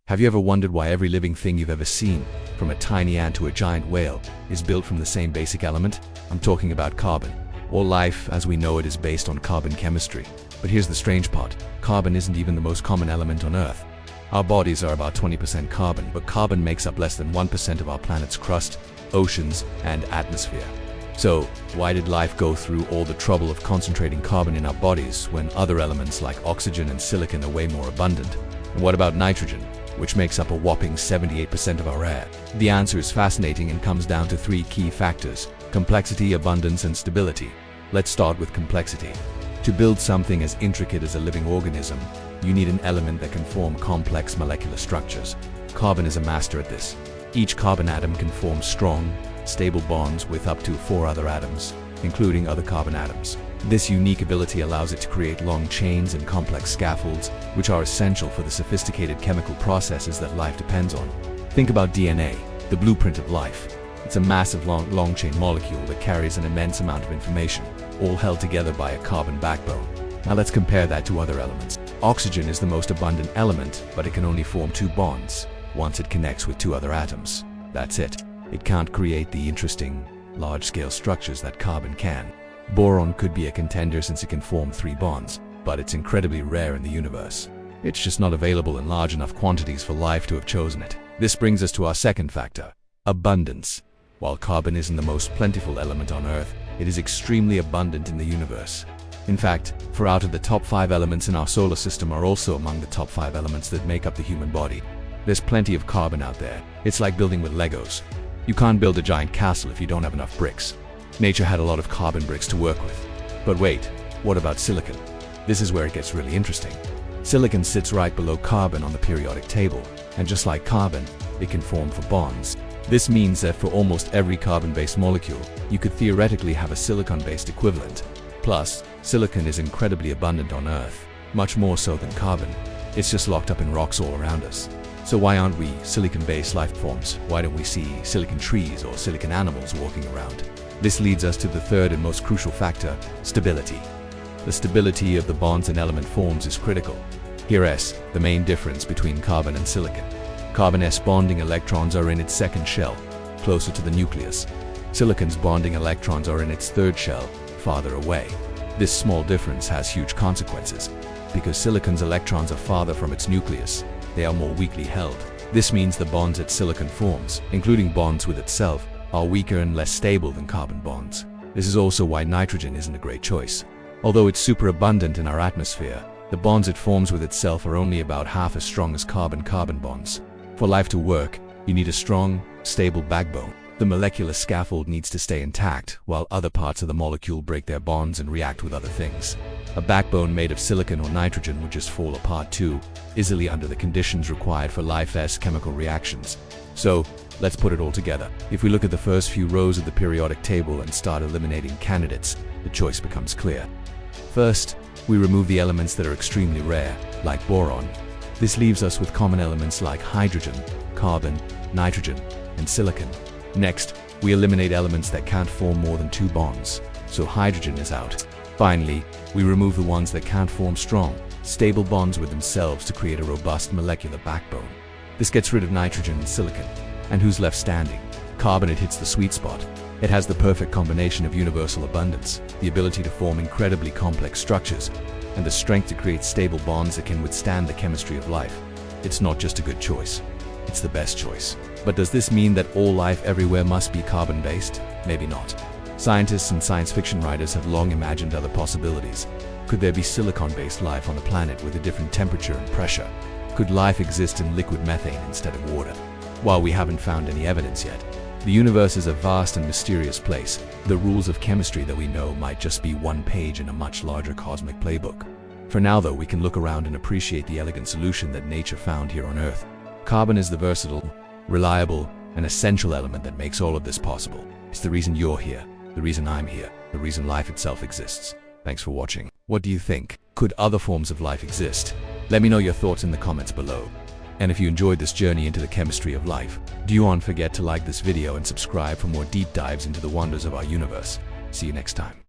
Have you ever wondered why every living thing you've ever seen, from a tiny ant to a giant whale, is built from the same basic element? I'm talking about carbon. All life, as we know it, is based on carbon chemistry. But here's the strange part. Carbon isn't even the most common element on Earth. Our bodies are about 20% carbon, but carbon makes up less than 1% of our planet's crust, oceans, and atmosphere. So, why did life go through all the trouble of concentrating carbon in our bodies when other elements like oxygen and silicon are way more abundant? And what about nitrogen, which makes up a whopping 78% of our air? The answer is fascinating and comes down to three key factors: complexity, abundance, and stability. Let's start with complexity. To build something as intricate as a living organism, you need an element that can form complex molecular structures. Carbon is a master at this. Each carbon atom can form strong, stable bonds with up to 4 other atoms, including other carbon atoms. This unique ability allows it to create long chains and complex scaffolds, which are essential for the sophisticated chemical processes that life depends on. Think about DNA, the blueprint of life. It's a massive long chain molecule that carries an immense amount of information, all held together by a carbon backbone. Now let's compare that to other elements. Oxygen is the most abundant element, but it can only form 2 bonds once it connects with 2 other atoms. That's it. It can't create the interesting, large-scale structures that carbon can. Boron could be a contender since it can form 3 bonds, but it's incredibly rare in the universe. It's just not available in large enough quantities for life to have chosen it. This brings us to our second factor: abundance. While carbon isn't the most plentiful element on Earth, it is extremely abundant in the universe. In fact, 4 out of the top 5 elements in our solar system are also among the top 5 elements that make up the human body. There's plenty of carbon out there. It's like building with Legos. You can't build a giant castle if you don't have enough bricks. Nature had a lot of carbon bricks to work with. But wait, what about silicon? This is where it gets really interesting. Silicon sits right below carbon on the periodic table, and just like carbon, it can form 4 bonds. This means that for almost every carbon-based molecule, you could theoretically have a silicon-based equivalent. Plus, silicon is incredibly abundant on Earth, much more so than carbon. It's just locked up in rocks all around us. So why aren't we silicon-based life forms? Why don't we see silicon trees or silicon animals walking around? This leads us to the third and most crucial factor: stability. The stability of the bonds an element forms is critical. Here's the main difference between carbon and silicon. Carbon's bonding electrons are in its second shell, closer to the nucleus. Silicon's bonding electrons are in its third shell, farther away. This small difference has huge consequences. Because silicon's electrons are farther from its nucleus, they are more weakly held. This means the bonds that silicon forms, including bonds with itself, are weaker and less stable than carbon bonds. This is also why nitrogen isn't a great choice. Although it's super abundant in our atmosphere, the bonds it forms with itself are only about half as strong as carbon-carbon bonds. For life to work, you need a strong, stable backbone. The molecular scaffold needs to stay intact, while other parts of the molecule break their bonds and react with other things. A backbone made of silicon or nitrogen would just fall apart too, easily under the conditions required for life's chemical reactions. So, let's put it all together. If we look at the first few rows of the periodic table and start eliminating candidates, the choice becomes clear. First, we remove the elements that are extremely rare, like boron. This leaves us with common elements like hydrogen, carbon, nitrogen, and silicon. Next, we eliminate elements that can't form more than 2 bonds, so hydrogen is out. Finally, we remove the ones that can't form strong, stable bonds with themselves to create a robust molecular backbone. This gets rid of nitrogen and silicon. And who's left standing? Carbon. It hits the sweet spot. It has the perfect combination of universal abundance, the ability to form incredibly complex structures, and the strength to create stable bonds that can withstand the chemistry of life. It's not just a good choice, it's the best choice. But does this mean that all life everywhere must be carbon-based? Maybe not. Scientists and science fiction writers have long imagined other possibilities. Could there be silicon-based life on a planet with a different temperature and pressure? Could life exist in liquid methane instead of water? While we haven't found any evidence yet, the universe is a vast and mysterious place. The rules of chemistry that we know might just be one page in a much larger cosmic playbook. For now though, we can look around and appreciate the elegant solution that nature found here on Earth. Carbon is the versatile, reliable, and essential element that makes all of this possible. It's the reason you're here, the reason I'm here, the reason life itself exists. Thanks for watching. What do you think? Could other forms of life exist? Let me know your thoughts in the comments below. And if you enjoyed this journey into the chemistry of life, don't forget to like this video and subscribe for more deep dives into the wonders of our universe. See you next time.